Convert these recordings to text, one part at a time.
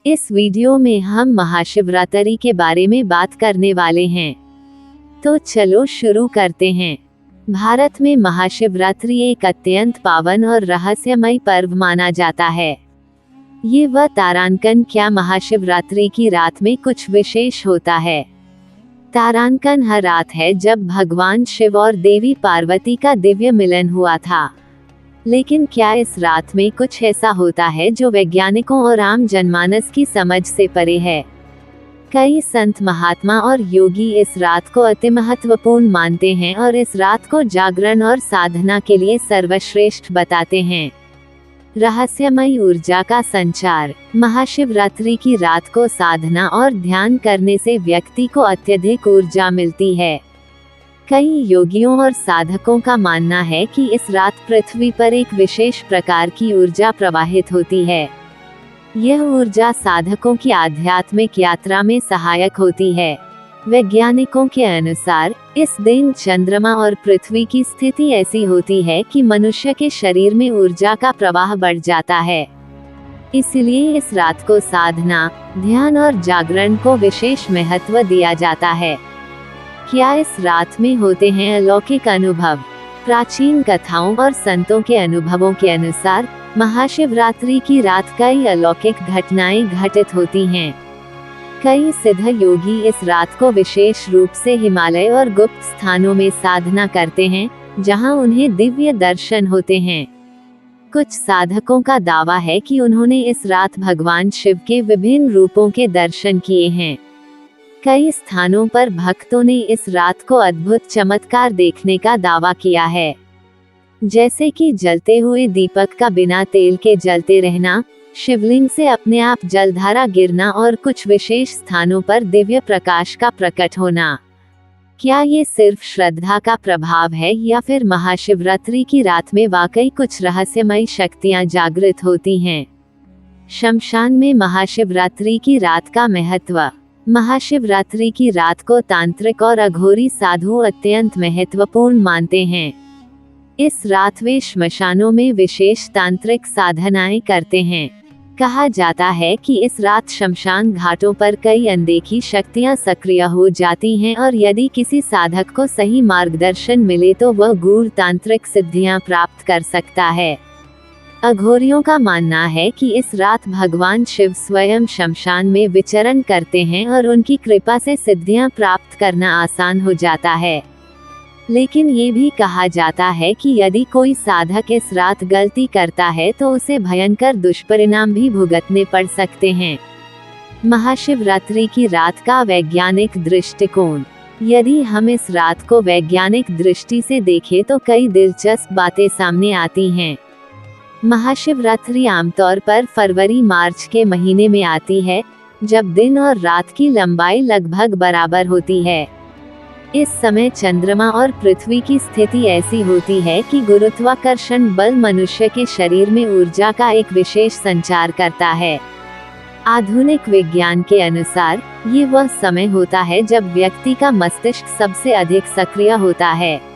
इस वीडियो में हम महाशिवरात्रि के बारे में बात करने वाले हैं। तो चलो शुरू करते हैं। भारत में महाशिवरात्रि एक अत्यंत पावन और रहस्यमय पर्व माना जाता है। ये वह तारांकन क्या महाशिवरात्रि की रात में कुछ विशेष होता है। तारांकन हर रात है जब भगवान शिव और देवी पार्वती का दिव्य मिलन हुआ था। लेकिन क्या इस रात में कुछ ऐसा होता है जो वैज्ञानिकों और आम जनमानस की समझ से परे है। कई संत महात्मा और योगी इस रात को अति महत्वपूर्ण मानते हैं और इस रात को जागरण और साधना के लिए सर्वश्रेष्ठ बताते हैं। रहस्यमय ऊर्जा का संचार। महाशिवरात्रि की रात को साधना और ध्यान करने से व्यक्ति को अत्यधिक ऊर्जा मिलती है। कई योगियों और साधकों का मानना है कि इस रात पृथ्वी पर एक विशेष प्रकार की ऊर्जा प्रवाहित होती है। यह ऊर्जा साधकों की आध्यात्मिक यात्रा में सहायक होती है। वैज्ञानिकों के अनुसार इस दिन चंद्रमा और पृथ्वी की स्थिति ऐसी होती है कि मनुष्य के शरीर में ऊर्जा का प्रवाह बढ़ जाता है। इसलिए इस रात को साधना, ध्यान और जागरण को विशेष महत्व दिया जाता है। क्या इस रात में होते हैं अलौकिक अनुभव? प्राचीन कथाओं और संतों के अनुभवों के अनुसार महाशिवरात्रि की रात कई अलौकिक घटनाएं घटित होती हैं। कई सिद्ध योगी इस रात को विशेष रूप से हिमालय और गुप्त स्थानों में साधना करते हैं, जहां उन्हें दिव्य दर्शन होते हैं। कुछ साधकों का दावा है कि उन्होंने इस रात भगवान शिव के विभिन्न रूपों के दर्शन किए हैं। कई स्थानों पर भक्तों ने इस रात को अद्भुत चमत्कार देखने का दावा किया है, जैसे कि जलते हुए दीपक का बिना तेल के जलते रहना, शिवलिंग से अपने आप जलधारा गिरना और कुछ विशेष स्थानों पर दिव्य प्रकाश का प्रकट होना। क्या ये सिर्फ श्रद्धा का प्रभाव है या फिर महाशिवरात्रि की रात में वाकई कुछ रहस्यमय शक्तियां जागृत होती हैं? शमशान में महाशिवरात्रि की रात का महत्व। महाशिवरात्रि की रात को तांत्रिक और अघोरी साधु अत्यंत महत्वपूर्ण मानते हैं। इस रात वे श्मशानों में विशेष तांत्रिक साधनाएं करते हैं। कहा जाता है कि इस रात शमशान घाटों पर कई अनदेखी शक्तियां सक्रिय हो जाती हैं और यदि किसी साधक को सही मार्गदर्शन मिले तो वह गूढ़ तांत्रिक सिद्धियां प्राप्त कर सकता है। अघोरियों का मानना है कि इस रात भगवान शिव स्वयं शमशान में विचरण करते हैं और उनकी कृपा से सिद्धियां प्राप्त करना आसान हो जाता है। लेकिन ये भी कहा जाता है कि यदि कोई साधक इस रात गलती करता है तो उसे भयंकर दुष्परिणाम भी भुगतने पड़ सकते हैं। महाशिवरात्रि की रात का वैज्ञानिक दृष्टिकोण। यदि हम इस रात को वैज्ञानिक दृष्टि से देखें तो कई दिलचस्प बातें सामने आती हैं। महाशिवरात्रि आमतौर पर फरवरी-मार्च के महीने में आती है, जब दिन और रात की लंबाई लगभग बराबर होती है। इस समय चंद्रमा और पृथ्वी की स्थिति ऐसी होती है कि गुरुत्वाकर्षण बल मनुष्य के शरीर में ऊर्जा का एक विशेष संचार करता है। आधुनिक विज्ञान के अनुसार ये वह समय होता है जब व्यक्ति का मस्तिष्क सबसे अधिक सक्रिय होता है।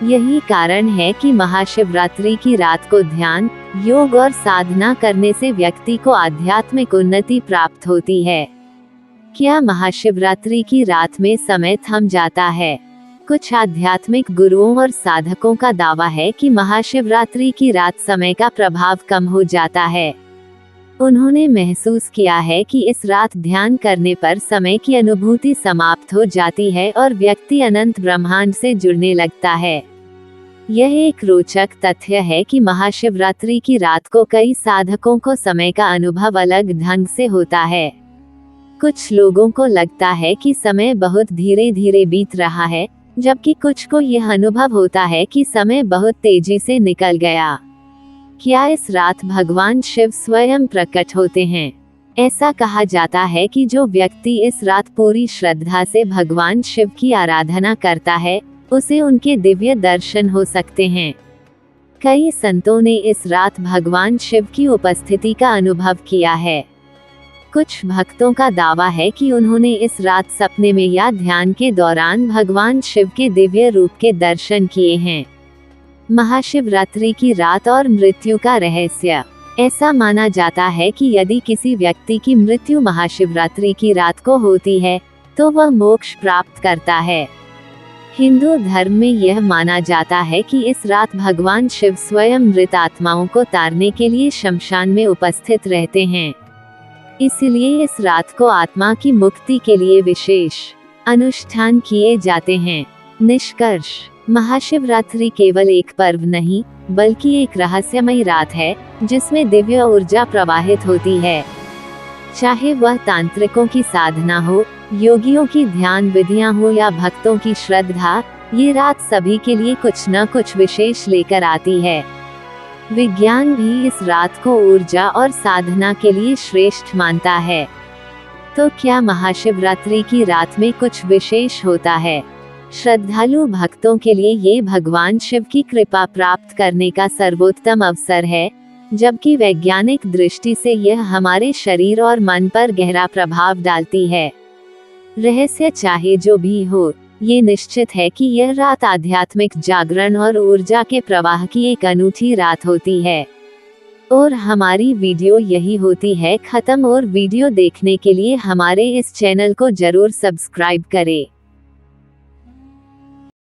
यही कारण है कि महाशिवरात्रि की रात को ध्यान, योग और साधना करने से व्यक्ति को आध्यात्मिक उन्नति प्राप्त होती है। क्या महाशिवरात्रि की रात में समय थम जाता है? कुछ आध्यात्मिक गुरुओं और साधकों का दावा है कि महाशिवरात्रि की रात समय का प्रभाव कम हो जाता है। उन्होंने महसूस किया है कि इस रात ध्यान करने पर समय की अनुभूति समाप्त हो जाती है और व्यक्ति अनंत ब्रह्मांड से जुड़ने लगता है। यह एक रोचक तथ्य है कि महाशिवरात्रि की रात को कई साधकों को समय का अनुभव अलग ढंग से होता है। कुछ लोगों को लगता है कि समय बहुत धीरे धीरे बीत रहा है, जबकि कुछ को यह अनुभव होता है कि समय बहुत तेजी से निकल गया। क्या इस रात भगवान शिव स्वयं प्रकट होते हैं? ऐसा कहा जाता है कि जो व्यक्ति इस रात पूरी श्रद्धा से भगवान शिव की आराधना करता है, उसे उनके दिव्य दर्शन हो सकते हैं। कई संतों ने इस रात भगवान शिव की उपस्थिति का अनुभव किया है। कुछ भक्तों का दावा है कि उन्होंने इस रात सपने में या ध्यान के दौरान भगवान शिव के दिव्य रूप के दर्शन किए हैं। महाशिवरात्रि की रात और मृत्यु का रहस्य। ऐसा माना जाता है कि यदि किसी व्यक्ति की मृत्यु महाशिवरात्रि की रात को होती है तो वह मोक्ष प्राप्त करता है। हिंदू धर्म में यह माना जाता है कि इस रात भगवान शिव स्वयं मृत आत्माओं को तारने के लिए शमशान में उपस्थित रहते हैं। इसलिए इस रात को आत्मा की मुक्ति के लिए विशेष अनुष्ठान किए जाते हैं। निष्कर्ष, महाशिवरात्रि केवल एक पर्व नहीं बल्कि एक रहस्यमयी रात है जिसमें दिव्य ऊर्जा प्रवाहित होती है। चाहे वह तांत्रिकों की साधना हो, योगियों की ध्यान विधियां हो या भक्तों की श्रद्धा, ये रात सभी के लिए कुछ न कुछ विशेष लेकर आती है। विज्ञान भी इस रात को ऊर्जा और साधना के लिए श्रेष्ठ मानता है। तो क्या महाशिवरात्रि की रात में कुछ विशेष होता है? श्रद्धालु भक्तों के लिए ये भगवान शिव की कृपा प्राप्त करने का सर्वोत्तम अवसर है, जबकि वैज्ञानिक दृष्टि से यह हमारे शरीर और मन पर गहरा प्रभाव डालती है। रहस्य चाहे जो भी हो, ये निश्चित है कि यह रात आध्यात्मिक जागरण और ऊर्जा के प्रवाह की एक अनूठी रात होती है। और हमारी वीडियो यही होती है खत्म। और वीडियो देखने के लिए हमारे इस चैनल को जरूर सब्सक्राइब करें।